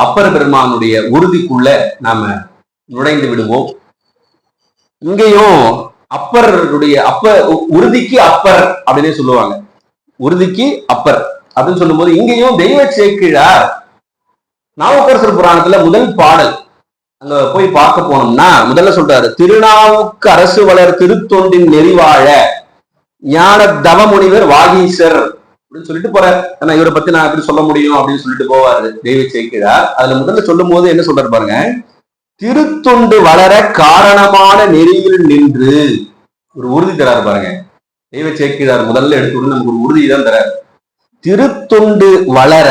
அப்பர் பெருமானுடைய உறுதிக்குள்ள நாம நுழைந்து விடுவோம். இங்கேயும் அப்பருடைய உறுதிக்கு அப்பர் அப்படின்னே சொல்லுவாங்க. உறுதிக்கு அப்பர் அப்படின்னு சொல்லும் போது இங்கேயும் தெய்வ சேக்கிழார் நாவுக்கரசர் புராணத்துல முதல் பாடல் அங்க போய் பார்க்க போனோம்னா முதல்ல சொல்றாரு, திருநாவுக்கு அரசு வளர் திருத்தொண்டின் நெறிவாழ ஞான தவமுனிவர் வாகீசர் அப்படின்னு சொல்லிட்டு போறாரு. ஆனா இவரை பத்தி நான் எப்படி சொல்ல முடியும் அப்படின்னு சொல்லிட்டு போவாரு தெய்வ சேக்கிழார். அதுல முதல்ல சொல்லும் போது என்ன சொல்றாரு பாருங்க, திருத்தொண்டு வளர காரணமான நெறியில் நின்று ஒரு உறுதி தராரு பாருங்க. தெய்வ சேக்கிழார் முதல்ல எடுத்து நமக்கு ஒரு உறுதி தான் தராரு. திருத்தொண்டு வளர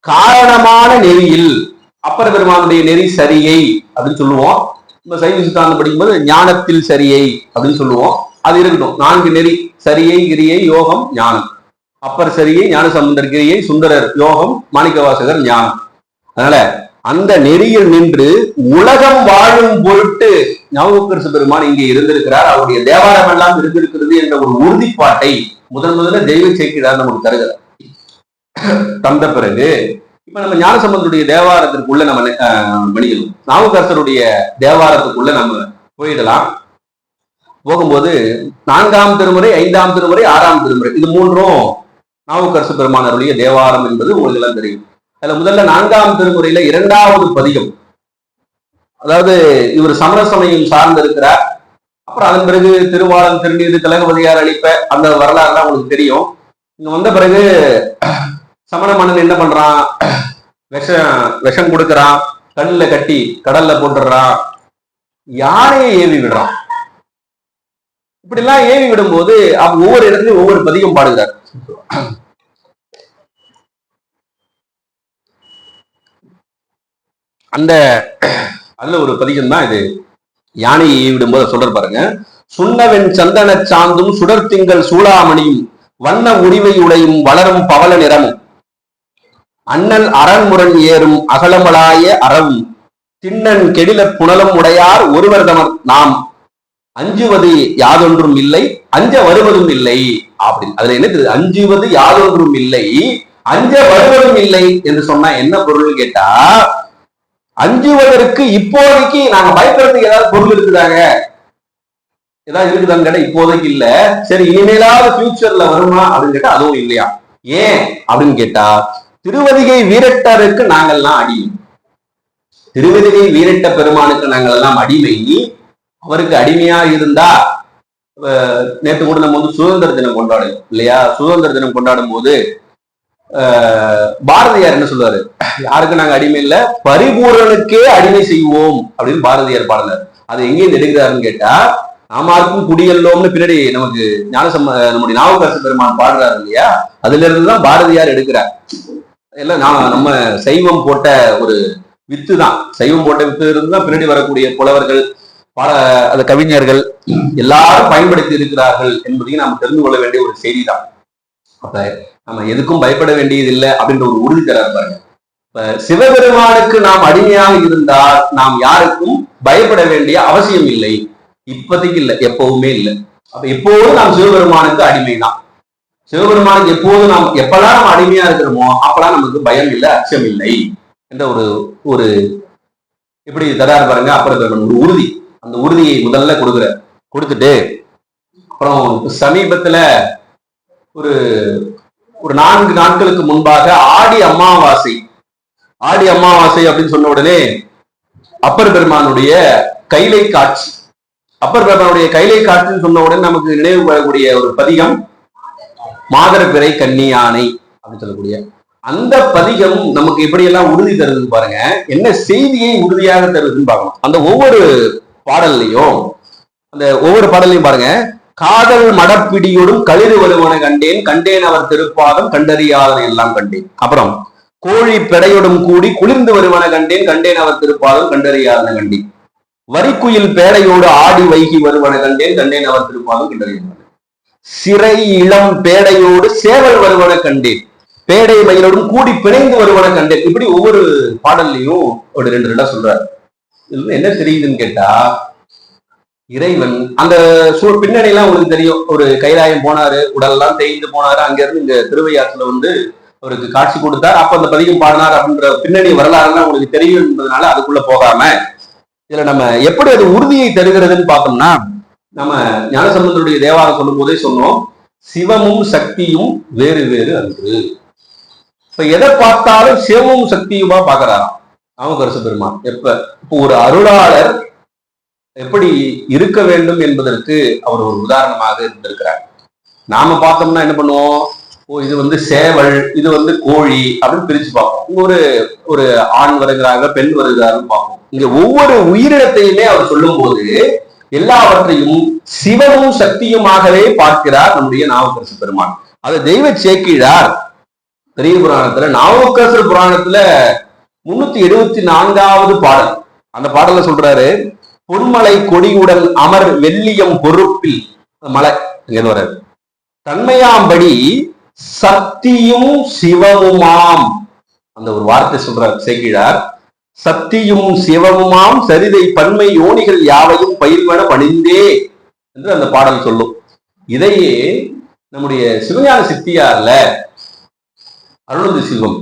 காரணமான நெறியில், அப்பர் பெருமானுடைய நெறி சரியை அப்படின்னு சொல்லுவோம். நம்ம சைவ சித்தாந்தம் படிக்கும்போது ஞானத்தில் சரியை அப்படின்னு சொல்லுவோம். அது இருக்கட்டும். 4 நெறி, சரியை, கிரியை, யோகம், ஞானம். அப்பர் சரியை, ஞான சம்பந்தர் கிரியை, சுந்தரர் யோகம், மாணிக்கவாசகர் ஞானம். அதனால அந்த நெறியில் நின்று உலகம் வாழும் பொருட்டு நாவுக்கரசு பெருமான் இங்கே இருந்திருக்கிறார், அவருடைய தேவாரம் எல்லாம் இருந்திருக்கிறது என்ற ஒரு உறுதிப்பாட்டை முதல்ல தெய்வ சேக்கிழார் நமக்கு தருகிறார். தந்த பிறகு இப்ப நம்ம ஞானசம்பந்தருடைய தேவாரத்திற்குள்ள நம்ம மணியணும், நாவுக்கரசருடைய தேவாரத்துக்குள்ள நம்ம போயிடலாம். போகும்போது 4ஆம் திருமுறை, 5ஆம் திருமுறை, 6ஆம் திருமுறை, இது 3ம் நாவுக்கரசு பெருமானருடைய தேவாரம் என்பது உங்களுக்கு எல்லாம் தெரியும். அதுல முதல்ல 4ஆம் திருமுறையில 2வது பதிகம், அதாவது இவர் சமண சமயம் சார்ந்து இருக்கிறார். அப்புறம் அதன் பிறகு திருவாளன் திருநீது கலகவதியார் அளிப்ப அந்த வரலாறு தான் உங்களுக்கு தெரியும். இங்க வந்த பிறகு சமண மன்னன் என்ன பண்றான், விஷம் கொடுக்கறான், கண்ணுல கட்டி கடல்ல போட்டுறான், யானையை ஏவி விடுறான். இப்படி எல்லாம் ஏவி விடும் போது ஒவ்வொரு இடத்துலயும் ஒவ்வொரு பதிகம் பாடுகிறார். அதுல ஒரு பதிகம் தான் இது. யானையை ஏவி விடும்போது சொல்ற பாருங்க, சுண்ணவெண் சந்தன சாந்தும் சுடர் திங்கள் சூளாமணியும் வண்ண உரிவை உடையும் வளரும் பவள நிறமும் அண்ணல் அரண்முரண் ஏறும் அகலமலாய அறவும் திண்ணன் கெடில புனலும் உடையார் ஒருவர் தமர் நாம் அஞ்சுவது யாதொன்றும் இல்லை அஞ்ச வருவதும் இல்லை அப்படின்னு. அதுல என்ன, அஞ்சுவது யாதொன்றும் இல்லை அஞ்ச வருவதும் இல்லை என்று சொன்னா என்ன பொருள் கேட்டா, அஞ்சுவதற்கு இப்போதைக்கு நாங்க பயப்படுறதுக்கு ஏதாவது பொருள் இருக்குதாங்க, ஏதாவது இருக்குதான்னு கேட்டா இப்போதைக்கு இல்ல. சரி, இனிமேலாவது ஃபியூச்சர்ல வருமா அப்படின்னு கேட்டா அதுவும் இல்லையா. ஏன் அப்படின்னு கேட்டா, திருவதிகை வீரட்டருக்கு நாங்கள்லாம் அடிமை, திருவதிகை வீரட்ட பெருமானுக்கு நாங்கள் எல்லாம் அடிமை. அவருக்கு அடிமையா இருந்தா, நேற்று கூட நம்ம வந்து சுதந்திர தினம் கொண்டாடுவோம் இல்லையா. சுதந்திர தினம் கொண்டாடும் போது பாரதியார் என்ன சொல்லுவாரு, யாருக்கு நாங்க அடிமை இல்ல, பரிபூரனுக்கே அடிமை செய்வோம் அப்படின்னு பாரதியார் பாடல. அது எங்கேயும் எடுக்கிறாருன்னு கேட்டா, நாமாருக்கும் குடியல்லோம்னு பின்னாடி நமக்கு நம்முடைய நாவுக்கரசு பெருமான் பாடுறாரு இல்லையா, அதுல இருந்துதான் பாரதியார் எடுக்கிறார். எல்லாம் நம்ம சைவம் போட்ட ஒரு வித்து தான், சைவம் போட்ட வித்து இருந்துதான் பின்னாடி வரக்கூடிய புலவர்கள், அந்த கவிஞர்கள் எல்லாரும் பயன்படுத்தி இருக்கிறார்கள் என்பதையும் நாம் தெரிந்து கொள்ள வேண்டிய ஒரு செய்தி தான். அப்ப நம்ம எதுக்கும் பயப்பட வேண்டியது இல்லை அப்படின்ற ஒரு உறுதி தராரு பாருங்க. இப்ப சிவபெருமானுக்கு நாம் அடிமையாக இருந்தால் நாம் யாருக்கும் பயப்பட வேண்டிய அவசியம் இல்லை. இப்போதைக்கு இல்லை, எப்பவுமே இல்லை. அப்ப எப்போதும் நாம் சிவபெருமானுக்கு அடிமை தான். சிவபெருமானுக்கு எப்போதும் நாம் எப்பெல்லாம் நம்ம அடிமையா இருக்கிறோமோ அப்பெல்லாம் நமக்கு பயம் இல்லை, அச்சம் இல்லை என்ற ஒரு எப்படி தராரு பாருங்க அப்பர் பெருமான் ஒரு உறுதி. அந்த உறுதியை முதல்ல கொடுத்துட்டு அப்புறம் சமீபத்துல ஒரு 4 நாட்களுக்கு முன்பாக ஆடி அமாவாசை அப்படின்னு சொன்ன உடனே அப்பர் பெருமானுடைய கைலை காட்சி, அப்பர் பெருமானுடைய கைலை காட்சின்னு சொன்ன உடனே நமக்கு நினைவு வரக்கூடிய ஒரு பதிகம் மாதரப்பிறை கன்னியானை அப்படின்னு சொல்லக்கூடிய அந்த பதிகம் நமக்கு எப்படியெல்லாம் உறுதி தருதுன்னு பாருங்க. என்ன செய்தியை உறுதியாக தருதுன்னு பார்க்கணும். அந்த ஒவ்வொரு பாடல்லையும் பாருங்க, காதல் மடப்பிடியோடும் களிறு வருவன கண்டேன் அவர் திருப்பாதம் கண்டறியாதன எல்லாம் கண்டேன். அப்புறம் கோழி பெடையோடும் கூடி குளிர்ந்து வருவன கண்டேன் அவர் திருப்பாதம் கண்டறியாதன கண்டேன். வரிக்குயில் பேடையோடு ஆடி வைகி வருவன கண்டேன் அவர் திருப்பாதம் கண்டறியாதன. சிறை இளம் பேடையோடு சேவல் வருவன கண்டேன், பேடை மயிலோடும் கூடி பிணைந்து வருவன கண்டேன். இப்படி ஒவ்வொரு பாடல்லையும் ஒரு 2 சொல்றாரு. இதுல என்ன தெரியுதுன்னு கேட்டா, இறைவன் அந்த பின்னணி எல்லாம் உங்களுக்கு தெரியும். ஒரு கைலாயம் போனாரு, உடல் எல்லாம் தேய்ந்து போனாரு, அங்க இருந்து இந்த திருவையாற்றுல வந்து அவருக்கு காட்சி கொடுத்தார், அப்ப அந்த பதிகம் பாடினார் அப்படின்ற பின்னணி வரலாறுலாம் உங்களுக்கு தெரியும் என்பதனால அதுக்குள்ள போகாம இதுல நம்ம எப்படி அது உறுதியை தருகிறதுன்னு பார்த்தோம்னா, நம்ம ஞானசம்பந்தருடைய தேவாரம் சொல்லும் போதே சொன்னோம், சிவமும் சக்தியும் வேறு வேறு அன்று. இப்ப எதை பார்த்தாலும் சிவமும் சக்தியுமா பாக்குறாராம் நாவுக்கரசு பெருமான். இப்போ ஒரு அருளாளர் எப்படி இருக்க வேண்டும் என்பதற்கு அவர் ஒரு உதாரணமாக இருந்திருக்கிறார். நாம பார்த்தோம்னா என்ன பண்ணுவோம், இது வந்து சேவல், இது வந்து கோழி அப்படின்னு பிரிச்சு பார்ப்போம். ஒரு ஆண் வருகிறாங்க, பெண் வருகிறாருன்னு பார்ப்போம். இங்க ஒவ்வொரு உயிரினத்தையுமே அவர் சொல்லும் போது எல்லாவற்றையும் சிவமும் சக்தியுமாகவே பார்க்கிறார் நம்முடைய நாவுக்கரசு பெருமான். அது தெய்வ சேக்கிழார் பெரிய புராணத்துல, நாவுக்கரசர் புராணத்துல 374வது பாடல், அந்த பாடல்ல சொல்றாரு, பொன்மலை கொடியுடன் அமர் வெள்ளியம் பொறுப்பில், மலை இங்க வர்றாரு, தன்மையாம்படி சக்தியும் சிவமுமாம், அந்த ஒரு வார்த்தை சொல்றார் சேக்கிழார், சக்தியும் சிவமுமாம் சரிதை பன்மை யோனிகள் யாவையும் பயிர்வன பணிந்தே என்று அந்த பாடல் சொல்லும். இதையே நம்முடைய சிவஞான சித்தியார்ல அருணந்தி சிவம்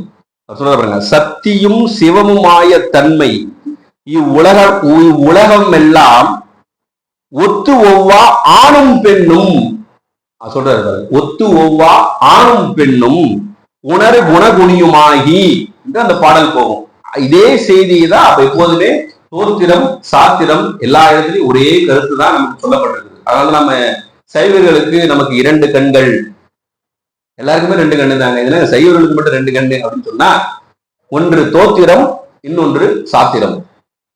சொல்ற பாருங்க, சக்தியும் சிவமுமாய தன்மை இவ்வுலகம் எல்லாம் ஒத்து ஒவ்வா ஆணும் பெண்ணும் சொல்றாரு, ஒத்து ஒவ்வா ஆணும் பெண்ணும் உணர் குணகுணியுமாகி என்று அந்த பாடல் போகும். இதே செய்தியை தான் அப்ப எப்போதுமே தோத்திரம் சாத்திரம் எல்லா இடத்துலயும் ஒரே கருத்து தான் நமக்கு சொல்லப்பட்டிருக்கு. அதனால நம்ம சைவர்களுக்கு நமக்கு 2 கண்கள், எல்லாருக்குமே 2 கண்ணு தாங்க, இதுல சைவர்களுக்கு மட்டும் 2 கண்ணு அப்படின்னு சொன்னா, ஒன்று தோத்திரம், இன்னொன்று சாத்திரம்.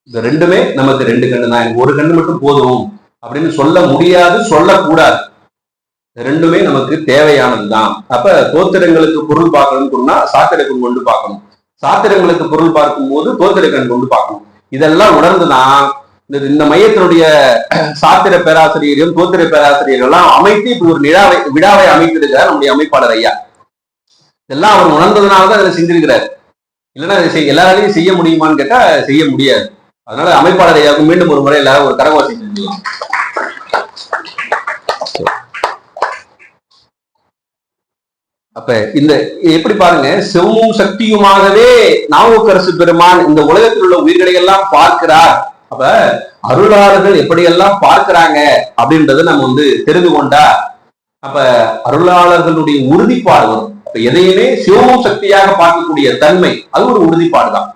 இந்த ரெண்டுமே நமக்கு 2 கண்ணு தான், எனக்கு ஒரு கண்ணு மட்டும் போதும் அப்படின்னு சொல்ல முடியாது, சொல்லக்கூடாது. ரெண்டுமே நமக்கு தேவையானதுதான். அப்ப தோத்திரங்களுக்கு பொருள் பார்க்கணும்னு சொன்னா சாத்திரக்கண் கொண்டு பார்க்கணும், சாத்திரங்களுக்கு பொருள் பார்க்கும் போது தோத்திரக்கண் கொண்டு பார்க்கணும். இதெல்லாம் உணர்ந்துதான் இந்த மையத்தினுடைய சாத்திர பேராசிரியரும் தோத்திர பேராசிரியர்கள் எல்லாம் அமைத்து இப்படி ஒரு விழாவை அமைத்திருக்கிறார் நம்முடைய அமைப்பாளர் ஐயா. இதெல்லாம் அவர் உணர்ந்ததுனாலதான் அதை செஞ்சிருக்கிறார். இல்லைன்னா அதை எல்லாராலையும் செய்ய முடியுமான்னு கேட்டா செய்ய முடியாது. அதனால அமைப்பாளர் ஐயாவுக்கு மீண்டும் ஒரு முறை எல்லாரும் ஒரு கரகோசை செஞ்சுக்கலாம். அப்ப இந்த எப்படி பாருங்க, சிவமும் சக்தியுமாகவே நாவுக்கரசு பெருமான் இந்த உலகத்தில் உள்ள உயிர்களை எல்லாம் பார்க்கிறார். அப்ப அருளாளர்கள் எப்படியெல்லாம் பார்க்கிறாங்க அப்படின்றத நம்ம தெரிந்து கொண்டா அப்ப அருளாளர்களுடைய உறுதிப்பாடு வரும். அப்ப எதையுமே சிவமும் சக்தியாக பார்க்கக்கூடிய தன்மை, அது ஒரு உறுதிப்பாடு தான்.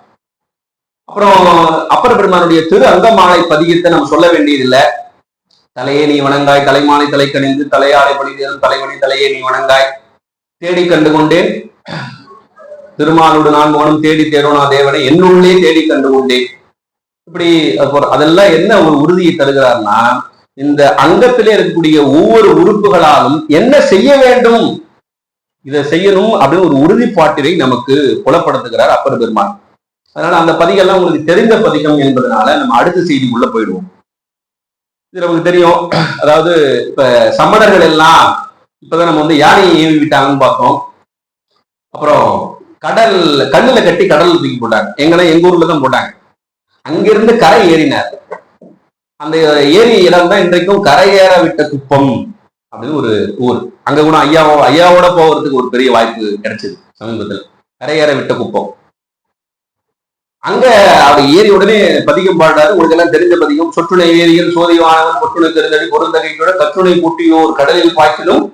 அப்புறம் அப்பர் பெருமானுடைய திரு அங்கமாலை பதிகத்தை நம்ம சொல்ல வேண்டியதில்லை. தலையே நீ வணங்காய், தலைமாலை தலை கணிந்து, தலையாலை பணிதேன் தலைவணி தலையே நீ வணங்காய், தேடி கண்டு கொண்டேன் திருமாலோடு நான் மோனம் தேடி தேரோனா தேவனை என்னுள்ளே தேடி கண்டு கொண்டேன். இப்படி அதெல்லாம் என்ன ஒரு உறுதியை தருகிறார்னா, இந்த அங்கத்திலே இருக்கக்கூடிய ஒவ்வொரு உறுப்புகளாலும் என்ன செய்ய வேண்டும், இதை செய்யணும் அப்படின்னு ஒரு உறுதிப்பாட்டினை நமக்கு புலப்படுத்துகிறார் அப்பர் பெருமான். அதனால அந்த பதிகெல்லாம் உங்களுக்கு தெரிந்த பதிகம் என்பதனால நம்ம அடுத்த செய்திக்குள்ள போயிடுவோம். இது நமக்கு தெரியும். அதாவது இப்ப சமணர்கள் எல்லாம் இப்பதான் நம்ம யானையை ஏவி விட்டாங்கன்னு பார்த்தோம். அப்புறம் கண்ணுல கட்டி கடல்ல தூக்கி போட்டாங்க. எங்க ஊர்ல தான் போட்டாங்க. அங்கிருந்து கரை ஏறினார். அந்த ஏரி இடம் தான் இன்றைக்கும் கரையேற விட்ட குப்பம் அப்படின்னு ஒரு ஊர். அங்க கூட ஐயாவோட போகிறதுக்கு ஒரு பெரிய வாய்ப்பு கிடைச்சது சமீபத்தில். கரையேற விட்ட குப்பம். அங்க அவர் ஏறி உடனே பதிகம் பாடுறாரு. உங்களுக்கு எல்லாம் தெரிஞ்ச பதிகம், சொற்றுணை ஏரியல் சோதிவானவன் பொற்றுணை தெரிந்தடி பொருந்தகையோட கற்றுணை கூட்டியோர் கடலில் பாய்ச்சிலும்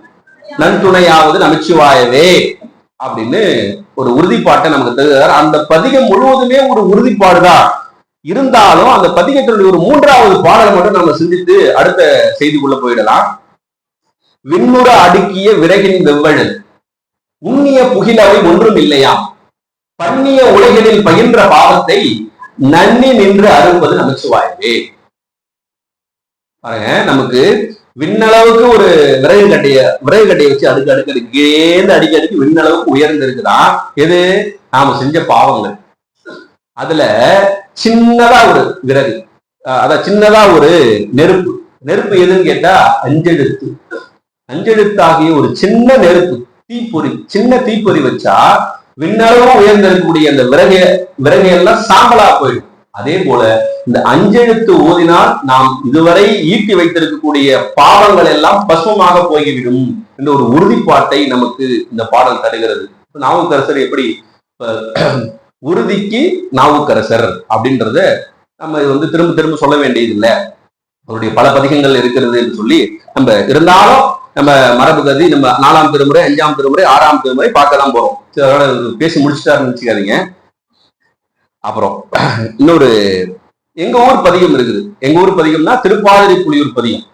நன்துணையாவது நமச்சிவாயவே அப்படின்னு ஒரு உறுதிப்பாட்டை நமக்கு தருகிறார். அந்த பதிகம் முழுவதுமே ஒரு உறுதிப்பாடுதான். இருந்தாலும் அந்த பதிகத்தினுடைய ஒரு 3வது பாடலை மட்டும் நம்ம சிந்தித்து அடுத்த செய்திக்குள்ள போயிடலாம். விண்ணுற அடுக்கிய விறகின் வெவ்வழல் உண்ணிய புகிலவை ஒன்றும் இல்லையாம், பண்ணிய உலகினில் பயின்ற பாவத்தை நன்னி நின்று அருள்வது நமச்சிவாயவே. பாருங்க, நமக்கு விண்ணளவுக்கு ஒரு விறகு கட்டையை வச்சு அடுக்கேந்து அடிக்கடிக்கு விண்ணளவுக்கு உயர்ந்து இருக்குதான் எது, நாம செஞ்ச பாவங்கள். அதுல சின்னதா ஒரு விறகு, அதான் சின்னதா ஒரு நெருப்பு எதுன்னு கேட்டா அஞ்செழுத்தாகிய ஒரு சின்ன நெருப்பு, சின்ன தீப்பொறி வச்சா விண்ணளவும் உயர்ந்திருக்கக்கூடிய அந்த விறகையெல்லாம் சாம்பலா போயிடும். அதே போல இந்த அஞ்செழுத்து ஓதினால் நாம் இதுவரை ஈட்டி வைத்திருக்கக்கூடிய பாவங்கள் எல்லாம் பசுவமாக போய்விடும் என்ற ஒரு உறுதிப்பாட்டை நமக்கு இந்த பாடல் தருகிறது. நாவுக்கரசர் எப்படி உறுதிக்கு நாவுக்கரசர் அப்படின்றத நம்ம திரும்ப திரும்ப சொல்ல வேண்டியது இல்லை, அவருடைய பல பதிகங்கள் இருக்கிறது என்று சொல்லி நம்ம இருந்தாலும் நம்ம மரபு கதி நம்ம 4ஆம் திருமுறை 5ஆம் திருமுறை 6ஆம் திருமுறை பார்க்க தான் போறோம். பேசி முடிச்சுட்டாருன்னு வச்சுக்காதீங்க. அப்புறம் இன்னொரு எங்க ஊர் பதிகம் இருக்குது. எங்க ஊர் பதிகம்னா திருப்பாதிரி புலியூர் பதிகம்.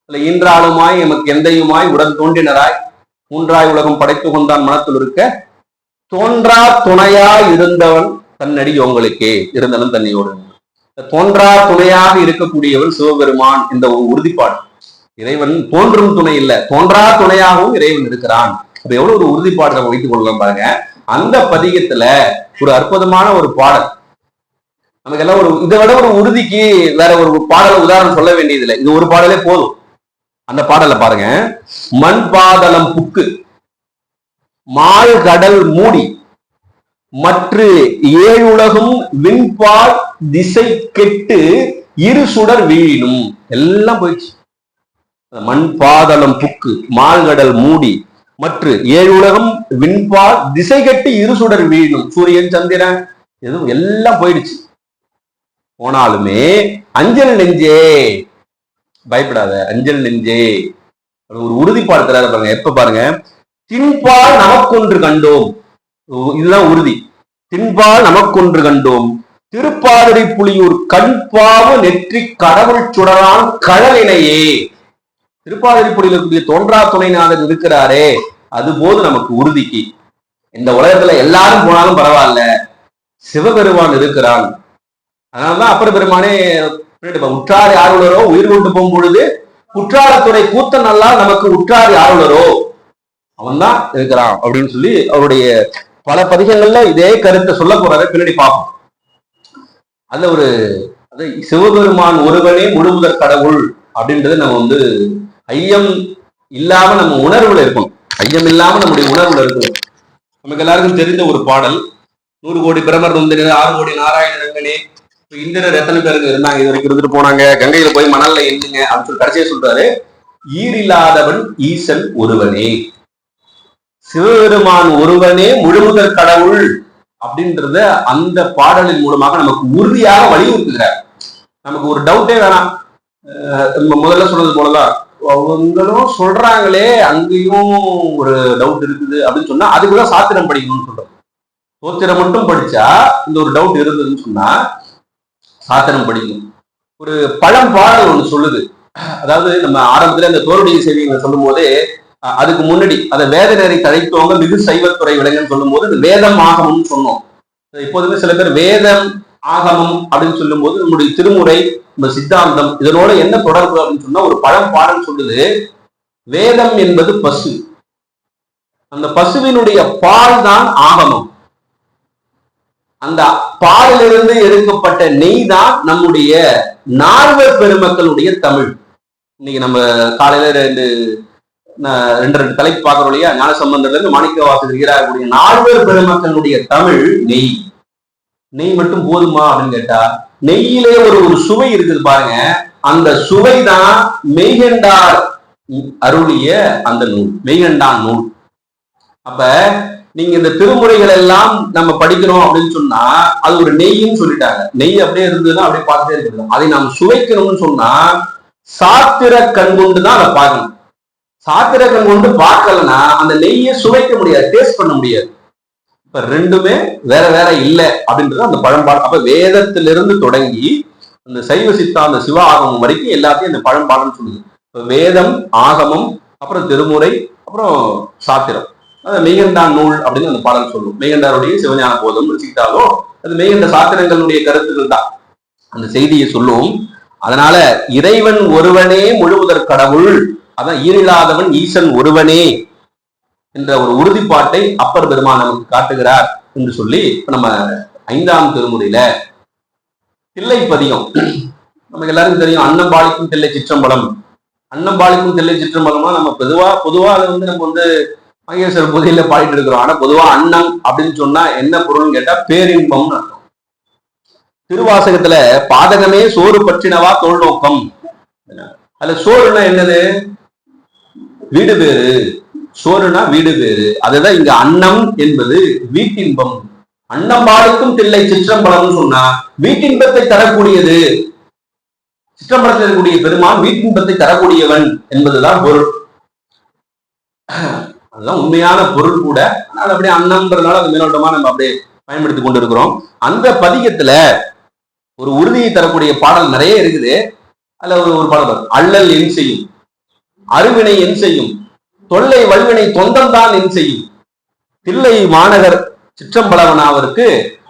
இல்ல ஈன்றாளுமாய் எமக்கு எந்தையுமாய் உடன் தோன்றினராய் மூன்றாய் உலகம் படைத்து கொண்டான் மனத்தில் இருக்க தோன்றா துணையாய் இருந்தவன் தன்னடி யோங்களுக்கே இருந்தவன் தன்னையோடு. தோன்றா துணையாக இருக்கக்கூடியவன் சிவபெருமான் என்ற ஒரு உறுதிப்பாடு. இறைவன் தோன்றும் துணை இல்லை, தோன்றா துணையாகவும் இறைவன் இருக்கிறான். அது எவ்வளவு ஒரு உறுதிப்பாடு நம்ம வைத்துக் கொள்ளலாம் பாருங்க. அந்த பதிகத்துல ஒரு அற்புதமான ஒரு பாடல். நமக்கு எல்லாம் ஒரு இதை விட ஒரு உறுதிக்கு வேற ஒரு பாடலை உதாரணம் சொல்ல வேண்டியதில்லை, இது ஒரு பாடலே போதும். அந்த பாடலை பாருங்க. மண் பாதளம் புக்கு மால் கடல் மூடி மற்ற ஏழுலகும் விண்பால் திசை கெட்டு இரு சுடர் வீழினும். எல்லாம் போயிடுச்சு. மண் பாதளம் புக்கு மால்கடல் மூடி மற்ற ஏழுலகம் விண்பால் திசை கெட்டு இரு சுடர் வீழினும். சூரியன் சந்திரன் எதுவும் எல்லாம் போயிடுச்சு. போனாலுமே அஞ்சல் நெஞ்சே, பயப்படாத அஞ்சல் நெஞ்சே, ஒரு உறுதிப்பாடு தராது பாருங்க. எப்ப பாருங்க, தின்பால் நமக்கொன்று கண்டோம், இதுதான் உறுதி. தின்பால் நமக்கொன்று கண்டோம் திருப்பாதிரி புலியூர் கண்பாவு நெற்றி கடவுள் சுடரான் கடலினையே. திருப்பாதிரி புலியில் இருக்கக்கூடிய தோன்றா துணைநாதர் இருக்கிறாரே, அது போது நமக்கு உறுதிக்கு. இந்த உலகத்துல எல்லாரும் போனாலும் பரவாயில்ல, சிவபெருமான் இருக்கிறான். அதனாலதான் அப்பர் பெருமானே உற்றார் யாருளரோ உயிர் கொண்டு போகும் பொழுது குற்றாலத்துறை கூத்தன் நல்லா நமக்கு உற்றார் யாருளரோ அவன் தான் இருக்கிறான் அப்படின்னு சொல்லி அவருடைய பல பதிகங்கள்ல இதே கருத்தை சொல்ல போறாரு. பின்னாடி பார்ப்போம். அதுல ஒரு சிவபெருமான் ஒருவனே முழுமுதற் கடவுள் அப்படின்றது நம்ம ஐயம் இல்லாம நம்ம உணர்வுல இருக்கணும். ஐயம் இல்லாம நம்முடைய உணர்வுல இருக்கணும். நமக்கு எல்லாருக்கும் தெரிந்த ஒரு பாடல், 100 கோடி பிரமர் நொந்தினர் 6 கோடி நாராயண ரங்கனே. இந்திரர் எத்தனை பேருக்கு இருந்தாங்க, இது வரைக்கும் இருந்துட்டு போனாங்க, கங்கையில போய் மணல்ல எண்ணுங்க அப்படின்னு சொல்லி கடைசியா சொல்றாரு, ஈரில்லாதவன் ஈசன் ஒருவனே. சிவபெருமான் ஒருவனே முழுமுதற் கடவுள் அப்படின்றத அந்த பாடலின் மூலமாக நமக்கு உறுதியாக வலியுறுத்துகிறார். நமக்கு ஒரு டவுட்டே வேணாம். முதல்ல சொன்னது போலதான் அவங்களும் சொல்றாங்களே அங்கேயும் ஒரு டவுட் இருக்குது அப்படின்னு சொன்னா அதுக்குதான் சாத்திரம் படிக்கணும்னு சொல்றோம். சோத்திரம் மட்டும் படிச்சா இந்த ஒரு டவுட் இருந்ததுன்னு சொன்னா சாத்திரம் படிக்கணும். ஒரு பழம் பாடல் ஒண்ணு சொல்லுது. அதாவது நம்ம ஆரம்பத்துல அந்த தோருடைய செய்திகளை சொல்லும் போதே அதுக்கு முன்னாடி அதை வேத நெறி தழைத்தவங்க மிகு சைவத்துறை விலங்குன்னு சொல்லும் போது இந்த வேதம் ஆகமம்னு சொன்னோம். இப்போதுமே சில பேர் வேதம் ஆகமம் அப்படின்னு சொல்லும் போது நம்முடைய திருமுறை நம்ம சித்தாந்தம் இதனோட என்ன தொடர்பு அப்படின்னு சொன்னா ஒரு பழம் பாடல் சொல்லுது, வேதம் என்பது பசு, அந்த பசுவினுடைய பால் தான் ஆகமம், அந்த பாலிலிருந்து எடுக்கப்பட்ட நெய் தான் நம்முடைய நால்வர் பெருமக்களுடைய தமிழ். இன்னைக்கு நம்ம காலையில ரெண்டு தலைப்பு பார்க்கிறோம் இல்லையா, ஞானசம்பந்தர்ல இருந்து மாணிக்க வாசகர் ஈராகக்கூடிய நால்வர் பெருமக்களுடைய தமிழ் நெய். நெய் மட்டும் போதுமா அப்படின்னு கேட்டா நெய்யிலே ஒரு சுவை இருக்குது பாருங்க, அந்த சுவை தான் மெய்கண்டார் அருளிய அந்த நூல், மெய்கண்டான் நூல். அப்ப நீங்க இந்த திருமுறைகள் எல்லாம் நம்ம படிக்கிறோம் அப்படின்னு சொன்னா அது ஒரு நெய்ன்னு சொல்லிட்டாங்க. நெய் அப்படியே இருந்ததுன்னா அப்படியே பார்த்துட்டே இருக்கணும். அதை நாம் சுவைக்கணும்னு சொன்னா சாத்திர கண் கொண்டு தான் அதை பார்க்கணும். சாத்திர கண் கொண்டு பார்க்கலன்னா அந்த நெய்யை சுவைக்க முடியாது, டேஸ்ட் பண்ண முடியாது. இப்ப ரெண்டுமே வேற வேற இல்லை அப்படின்றது அந்த பழம்பாடு. அப்ப வேதத்திலிருந்து தொடங்கி அந்த சைவ சித்தாந்த சிவ ஆகமம் வரைக்கும் எல்லாத்தையும் அந்த பழம்பாடுன்னு சொல்லுது. இப்ப வேதம், ஆகமம், அப்புறம் திருமுறை, அப்புறம் சாத்திரம், மெய்கண்டான் நூல் அப்படின்னு அந்த பாடல் சொல்லும். மெய்கண்டாருடைய சிவஞான போதம் வச்சுக்கிட்டாலும் அது மெய்கண்ட சாத்திரங்களுடைய கருத்துக்கள் தான் அந்த செய்தியை சொல்லும். அதனால இறைவன் ஒருவனே முழுமுதற் கடவுள், அதான் ஈரில்லாதவன் ஈசன் ஒருவனே என்ற ஒரு உறுதிப்பாட்டை அப்பர் பெருமான் நமக்கு காட்டுகிறார் என்று சொல்லி நம்ம 5ஆம் திருமுறையில தில்லை பதிகம் நமக்கு எல்லாருக்கும் தெரியும். அன்னம்பாளிக்கும் தில்லை சிற்றம்பலம், அன்னம்பாளிக்கும் தில்லை சிற்றம்பலம்னா நம்ம பொதுவா அதை நம்ம மகேஸ்வர புதையில பாடிட்டு இருக்கிறோம். ஆனா பொதுவா அன்னம் அப்படின்னு சொன்னா என்ன பொருள்னு கேட்டா பேரின்பம்னு அர்த்தம். திருவாசகத்துல பாதகமே சோறு பற்றினவா தோல் நோக்கம், அதுல சோறுன்னா என்னது, வீடு பேரு, சோறுனா வீடு பேரு. அதுதான் இங்க அன்னம் என்பது வீட்டின்பம். அன்னம் பாடுக்கும் தில்லை சிற்றம்பலம் சொன்னா வீட்டின்பத்தை தரக்கூடியது. சிற்றம்பலத்தில் இருக்கக்கூடிய பெருமான் வீட்டின்பத்தை தரக்கூடியவன் என்பதுதான் பொருள். அதுதான் உண்மையான பொருள் கூட. ஆனால் அப்படியே அன்னம்ன்றதுனால அது மேலோட்டமா நம்ம அப்படியே பயன்படுத்தி கொண்டு இருக்கிறோம். அந்த பதிகத்துல ஒரு உறுதியை தரக்கூடிய பாடல் நிறைய இருக்குது. அதுல ஒரு பாடல், அள்ளல் என் செய்யும், அருவினை என் செய்யும், தொல்லை வல்வினை தொந்தம் தான் என் செய்யும், தில்லை மாநகர் சிற்றம்பலவனாவிற்கு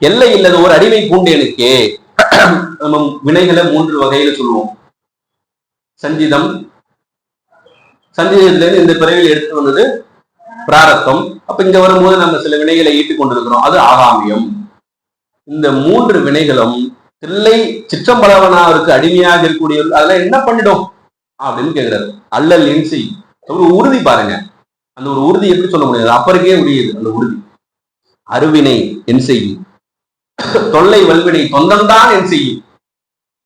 எல்லை இல்லது ஒரு அடிமை பூண்டேனுக்கே. நம்ம வினைகளை 3 வகையில சொல்லுவோம். சஞ்சிதம், சஞ்சிதத்துல இருந்து இந்த பிறவியில் எடுத்து வந்தது பிராரத்தம். அப்ப இங்க வரும்போது நம்ம சில வினைகளை ஈட்டுக் கொண்டிருக்கிறோம், அது ஆகாமியம். இந்த 3 வினைகளும் தில்லை சிற்றம்பலவனாவிற்கு அடிமையாக இருக்கக்கூடிய அதெல்லாம் என்ன பண்ணிடும் அப்படின்னு கேட்கிறாரு. அல்லல் இன்சி ஒரு உறுதி பாருங்க. அந்த ஒரு உறுதி எப்படி சொல்ல முடியாது? அப்பருக்கே உரியது அந்த உறுதி. அருவினை என் செய்யும், தொல்லை வல்வினை தொந்தம்தான் என் செய்யும்.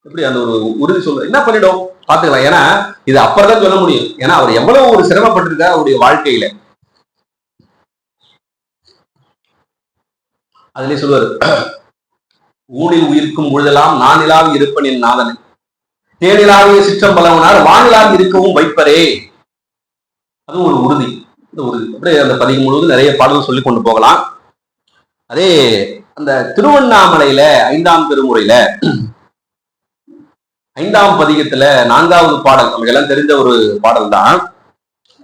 எப்படி அந்த ஒரு உறுதி சொல்ற என்ன பண்ணிடும் பாத்துக்கலாம். ஏன்னா இது அப்பதான் சொல்ல முடியும். ஏன்னா அவர் எவ்வளவு ஒரு சிரமப்பட்டிருக்கார் அவருடைய வாழ்க்கையில. அதுலயே சொல்லுவாரு, ஊனில் உயிர்க்கும் பொழுதெல்லாம் நானிலாவி இருப்பன் என் நாதனை, தேனிலாவிய சிற்றம்பலவனார் வானிலாவி இருக்கவும் வைப்பரே. அதுவும் ஒரு உறுதி. இந்த உறுதி அப்படியே அந்த பதிகம் முழுவதும் நிறைய பாடல்கள் சொல்லி கொண்டு போகலாம். அதே அந்த திருவண்ணாமலையில 5ஆம் திருமுறையில 5ஆம் பதிகத்துல 4வது பாடல் நமக்கு எல்லாம் தெரிஞ்ச ஒரு பாடல் தான்.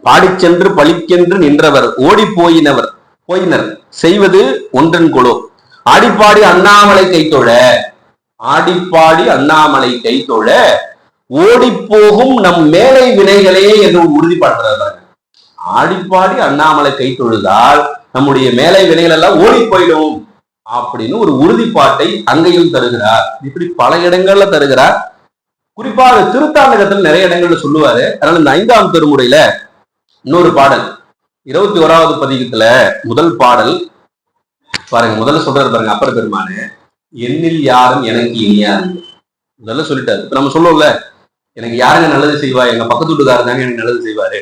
பாடிச்சென்று பழிக்கென்று நின்றவர் ஓடி போயினர் செய்வது ஒன்றன் கொலோ, ஆடிப்பாடி அண்ணாமலை கைத்தொழ, ஆடிப்பாடி அண்ணாமலை கைத்தொழ ஓடி போகும் நம் மேலை வினைகளே என்று உறுதிப்படுத்துறாரு. ஆடிப்பாடி அண்ணாமலை கைத்தொழுதால் நம்முடைய மேலை வினைகள் எல்லாம் ஓடி போயிடும் அப்படின்னு ஒரு உறுதிப்பாட்டை அங்கேயும் தருகிறார். இப்படி பல இடங்கள்ல தருகிறார். குறிப்பாக திருத்தாண்டகத்தில் நிறைய இடங்கள்ல சொல்லுவாரு. அதனால இந்த 5ஆம் திருமுறையில இன்னொரு பாடல் 21வது பதிகத்துல முதல் பாடல் பாருங்க. முதல்ல சொல்றாரு பாருங்க, அப்பர் பெருமானு, என்னில் யாரும் எனக்கு இனியாரு. முதல்ல சொல்லிட்டாரு. இப்ப நம்ம சொல்லுவோம்ல, எனக்கு யாருங்க நல்லது செய்வா, எங்க பக்கத்து வீட்டுக்காரர் தாங்க எனக்கு நல்லது செய்வாரு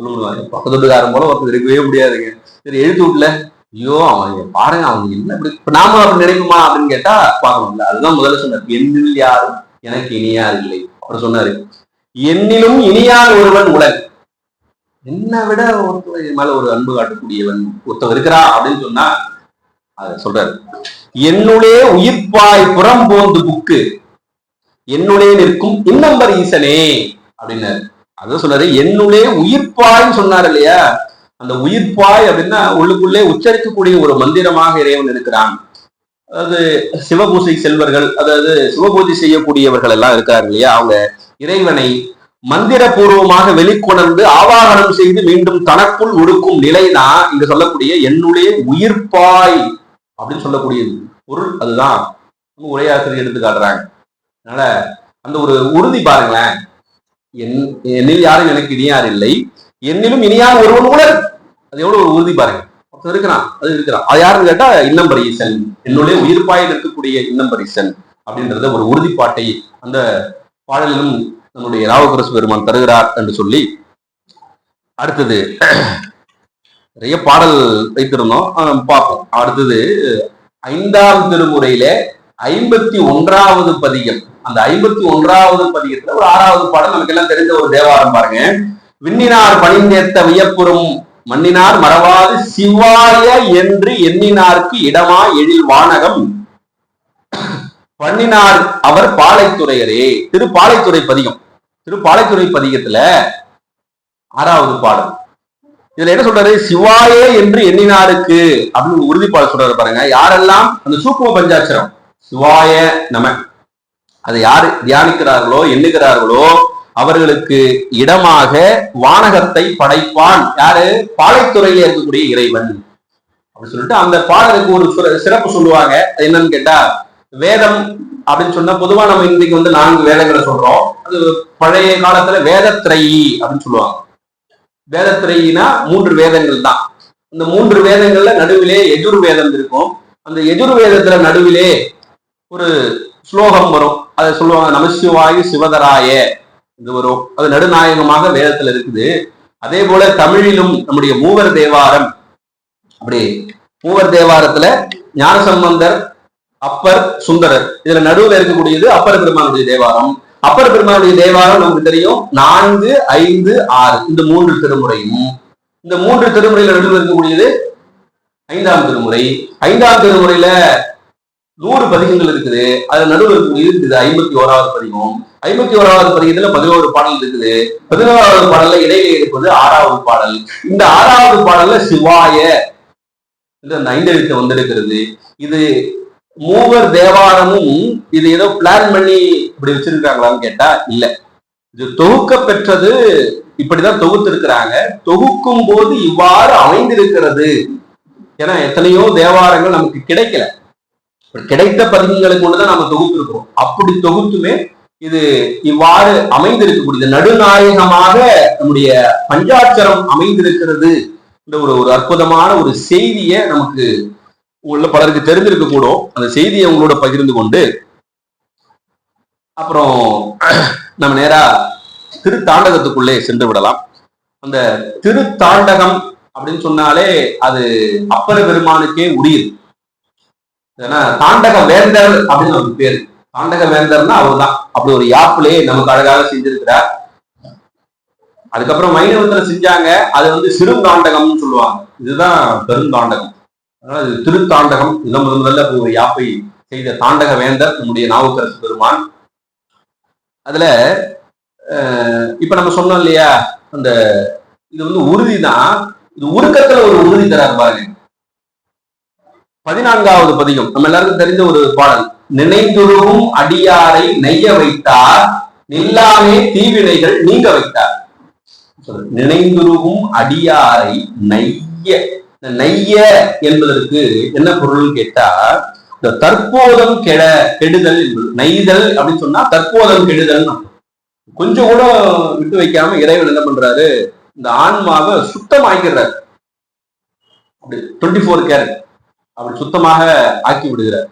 சொல்லுவாங்க. பக்கத்து வீட்டுக்காரன் போல ஒருத்தர் இருக்கவே முடியாதுங்க. சரி எழுத்து வீட்டுல, ஐயோ அவங்க பாருங்க அவங்க என்ன இப்படி, இப்ப நாம அப்படி நினைக்குமா அப்படின்னு கேட்டா பார்க்கணும்ல. அதுதான் முதல்ல சொன்னார், என்னில் யாரும் எனக்கு இனியார் இல்லை. அவர் சொன்னாரு, என்னிலும் இனியார் ஒருவன் உலன். என்னை விட ஒருத்தர் மேல ஒரு அன்பு காட்டக்கூடியவன் ஒருத்தர் இருக்கிறா அப்படின்னு சொன்னா அத சொல்றாரு. என்னுடைய உயிர்ப்பாய் புறம் போந்து புக்கு என்னுடைய நிற்கும் இன்னம்பர் ஈசனே அப்படின்னாரு. அதான் சொன்னாரு, என்னுடைய உயிர்ப்பாய்ன்னு சொன்னார் இல்லையா. அந்த உயிர்ப்பாய் அப்படின்னா உள்ளுக்குள்ளே உச்சரிக்கக்கூடிய ஒரு மந்திரமாக இறைவன் இருக்கிறான். அதாவது சிவபூசை செல்வர்கள், அதாவது சிவபூஜை செய்யக்கூடியவர்கள் எல்லாம் இருக்கிறாங்க இல்லையா, அவங்க இறைவனை மந்திர பூர்வமாக வெளிக்கொணர்ந்து ஆவாகனம் செய்து மீண்டும் தனக்குள் ஒடுக்கும் நிலைதான் இங்க சொல்லக்கூடிய என்னுடைய உயிர்ப்பாய் அப்படின்னு சொல்லக்கூடியது பொருள். அதுதான் உரையாசிரியர் எடுத்து காட்டுறாங்க. அதனால அந்த ஒரு உறுதி பாருங்களேன், என்னில் யாரும் எனக்கு இனியார் இல்லை, என்னிலும் இனியார் ஒருவன் உலர். அது எவ்வளவு ஒரு உறுதி பாருங்க. ஒருத்தர் இருக்கிறான், அது இருக்கிறான். அது யாருன்னு கேட்டா இன்னம்பர் ஈசன், என்னுடைய உயிர்ப்பாயில் இருக்கக்கூடிய இன்னம்பர் ஈசன் அப்படின்றத ஒரு உறுதிப்பாட்டை அந்த பாடலிலும் நம்முடைய ராவகிருஷ்ண பெருமான் தருகிறார் என்று சொல்லி, அடுத்தது நிறைய பாடல் வைத்திருந்தோம், பார்ப்போம். அடுத்தது 5ஆம் திருமுறையில 51வது பதிகம். அந்த 51வது பதிகத்துல ஒரு 6வது பாடல் நமக்கு எல்லாம் தெரிஞ்ச ஒரு தேவாரம் பாருங்க. விண்ணினார் பணிந்தேத்த வியப்புறும் மண்ணினார் மறவாது சிவாய என்று எண்ணினார்க்கு இடமா எழில் வானகம் பண்ணினார் அவர் பாலைத்துறையரே. திருப்பாலைத்துறை பதிகம். திருப்பாலைத்துறை பதிகத்துல 6வது பாடல். இதுல என்ன சொல்றாரு, சிவாயே என்று எண்ணினாருக்கு அப்படின்னு உறுதிப்பாடு சொல்றாரு பாருங்க. யாரெல்லாம் அந்த சூக்கும பஞ்சாட்சரம் சிவாய நம அதை யாரு தியானிக்கிறார்களோ எண்ணுகிறார்களோ அவர்களுக்கு இடமாக வானகத்தை படைப்பான். யாரு? பாலைத்துறையில இருக்கக்கூடிய இறைவன் அப்படின்னு சொல்லிட்டு அந்த பாடலுக்கு ஒரு சிறப்பு சொல்லுவாங்க. என்னன்னு கேட்டா, வேதம் அப்படின்னு சொன்னா பொதுவா நம்ம இன்னைக்கு 4 வேதங்களை சொல்றோம். அது பழைய காலத்துல வேதத்திரையி அப்படின்னு சொல்லுவாங்க. வேதத்திரையினா 3 வேதங்கள் தான். இந்த 3 வேதங்கள்ல நடுவிலே எஜுர்வேதம் இருக்கும். அந்த எஜுர்வேதத்துல நடுவிலே ஒரு ஸ்லோகம் வரும். அதை சொல்லுவாங்க, நமசிவாயு சிவதராய இது வரும். அது நடுநாயகமாக வேதத்துல இருக்குது. அதே போல தமிழிலும் நம்முடைய மூவர் தேவாரம், அப்படி மூவர் தேவாரத்துல ஞானசம்பந்தர், அப்பர், சுந்தரர், இதுல நடுவில் இருக்கக்கூடியது அப்பர் பெருமானுடைய தேவாரம். அப்பர் பெருமானுடைய தேவாரம் நமக்கு தெரியும் 4, 5, 6 இந்த 3 திருமுறையும். இந்த 3 திருமுறையில நடுவில் இருக்கக்கூடியது 5ஆம் திருமுறை. 5ஆம் திருமுறையில 100 பதிகங்கள் இருக்குது. அது நடுவில் இருக்கக்கூடியது இருக்குது 51வது பதிகம். 51வது பதிகத்துல 11 பாடல் இருக்குது. 11வது பாடல்ல இடையிலே இருப்பது 6வது பாடல். இந்த 6வது பாடல்ல சிவாய இந்த 5 எழுத்து வந்திருக்கிறது. இது மூவர் தேவாரமும் இது ஏதோ பிளான் பண்ணி இப்படி வச்சிருக்காங்களான்னு கேட்டா இல்ல. இது தொகுக்க பெற்றது, இப்படிதான் தொகுத்து இருக்கிறாங்க. தொகுக்கும் போது இவ்வாறு அமைந்திருக்கிறது. ஏன்னா எத்தனையோ தேவாரங்கள் நமக்கு கிடைக்கல, கிடைத்த பதிகங்களுக்கு ஒண்ணுதான் நம்ம தொகுத்து இருக்கிறோம். அப்படி தொகுத்துமே இது இவ்வாறு அமைந்திருக்கக்கூடியது, நடுநாயகமாக நம்முடைய பஞ்சாட்சரம் அமைந்திருக்கிறது. இந்த ஒரு அற்புதமான ஒரு செய்தியை நமக்கு உள்ள பலருக்கு தெரிஞ்சிருக்க கூடும். அந்த செய்தியை உங்களோட பகிர்ந்து கொண்டு அப்புறம் நம்ம நேரா திருத்தாண்டகத்துக்குள்ளே சென்று விடலாம். அந்த திருத்தாண்டகம் அப்படின்னு சொன்னாலே அது அப்பர் பெருமானுக்கே உரியது. ஏன்னா தாண்டக வேந்தர் அப்படின்னு அவருக்கு பேரு. தாண்டக வேந்தர்னா அவர் தான். அப்படி ஒரு யாப்பிலேயே நமக்கு அழகாக செஞ்சிருக்கிறார். அதுக்கப்புறம் வைணவத்துல செஞ்சாங்க, அது சிறுந்தாண்டகம்னு சொல்லுவாங்க. இதுதான் பெருந்தாண்டகம். அதனால இது திருத்தாண்டகம். இதை முதல்ல ஒரு யாப்பை செய்த தாண்டக வேந்தர் நம்முடைய நாவுக்கரசு பெருமான். அதுல இப்ப நம்ம சொன்னோம் இல்லையா, அந்த இது உறுதிதான். இது உருக்கத்துல ஒரு உறுதி தராரு பாருங்க. 14வது பதிகம் நம்ம எல்லாருக்கும் தெரிஞ்ச ஒரு பாடல். நினைந்துருவும் அடியாரை நெய்ய வைத்தார், நில்லாமே தீவினைகள் நீங்க வைத்தார். நினைந்துருவும் அடியாரை நெய்ய என்பதற்கு என்ன பொருள் கேட்டா, இந்த தற்போதம் கெடுதல் என்பது. நெய்தல் அப்படின்னு சொன்னா தற்போதம் கெடுதல். கொஞ்சம் கூட விட்டு வைக்காம இறைவன் என்ன பண்றாரு, இந்த ஆன்மாவை சுத்தமாக்கிறார். அப்படி 24 கேரட் அப்படி சுத்தமாக ஆக்கி விடுகிறார்.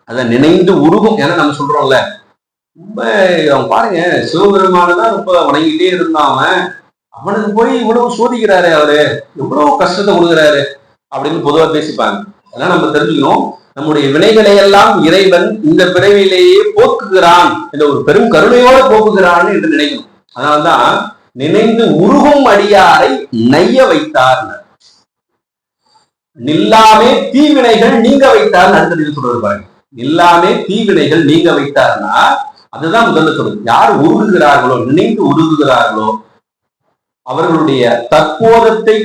அத நினைந்து உருகும். ஏன்னா நம்ம சொல்றோம்ல, ரொம்ப அவன் பாருங்க சிவபெருமானதான் ரொம்ப வணங்கிட்டே இருந்தான், அவனுக்கு போய் இவ்வளவு சோதிக்கிறாரு, அவரு எவ்வளவு கஷ்டத்தை கொடுக்குறாரு அப்படின்னு பொதுவா பேசிப்பாங்க. அதெல்லாம் நம்ம தெரிஞ்சுக்கணும். நம்முடைய வினைகளை எல்லாம் இறைவன் இந்த பிறவியிலேயே போக்குகிறான், என்ற ஒரு பெரும் கருணையோடு போக்குகிறான் என்று நினைக்கணும். அதனால்தான் நினைந்து உருகும் அடியாரை நெய்ய வைத்தார், நில்லாமே தீவினைகள் நீங்க வைத்தார். அடுத்த சொல்றது பாருங்க, நில்லாமே தீவினைகள் நீங்க வைத்தார்னா அதுதான் முதல்ல சொல்லுது. யார் உருகுகிறார்களோ, நினைந்து உருகுகிறார்களோ அவர்களுடைய தற்போதத்தை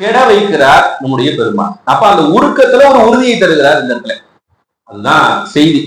கெட வைக்கிறார் நம்முடைய பெருமான். அப்ப அந்த உருக்கத்துல ஒரு உறுதியை தருகிறார் இந்த இடத்துல. அதுதான் செய்தி.